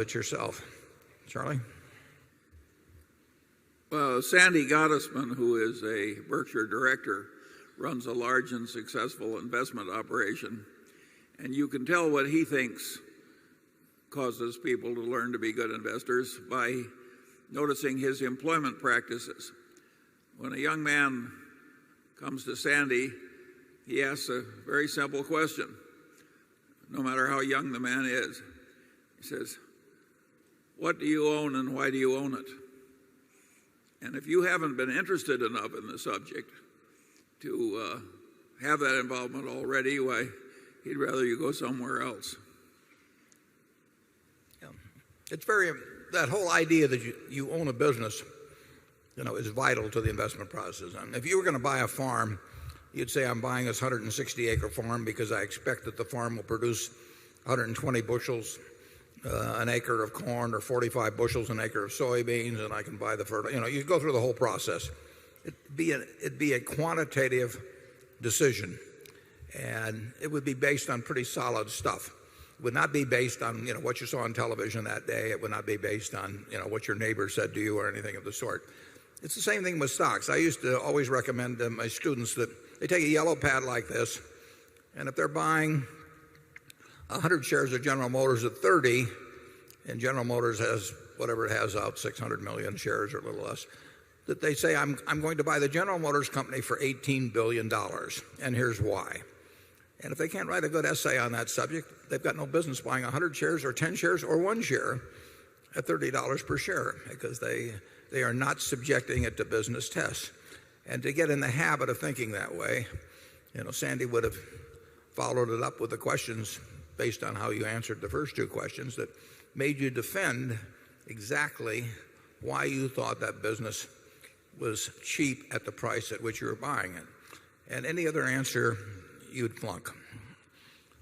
it yourself. Charlie? Well, Sandy Gottesman, who is a Berkshire director, runs a large and successful investment operation. And you can tell what he thinks causes people to learn to be good investors by noticing his employment practices. When a young man comes to Sandy, he asks a very simple question, no matter how young the man is. He says, "What do you own and why do you own it?" And if you haven't been interested enough in the subject to have that involvement already, why, he'd rather you go somewhere else. Yeah. It's that whole idea that you own a business, is vital to the investment process. And if you were going to buy a farm, you'd say, I'm buying this 160-acre farm because I expect that the farm will produce 120 bushels an acre of corn or 45 bushels an acre of soybeans, and I can buy the fertilizer. You go through the whole process. It'd be a quantitative decision, and it would be based on pretty solid stuff. It would not be based on what you saw on television that day. It would not be based on what your neighbor said to you or anything of the sort. It's the same thing with stocks. I used to always recommend to my students that they take a yellow pad like this, and if they're buying 100 shares of General Motors at 30, and General Motors has whatever it has out, 600 million shares or a little less, that they say, I'm going to buy the General Motors company for $18 billion, and here's why. And if they can't write a good essay on that subject, they've got no business buying 100 shares or 10 shares or 1 share at $30 per share, because they are not subjecting it to business tests. And to get in the habit of thinking that way, Sandy would have followed it up with the questions based on how you answered the first two questions that made you defend exactly why you thought that business was cheap at the price at which you were buying it. And any other answer, you'd flunk.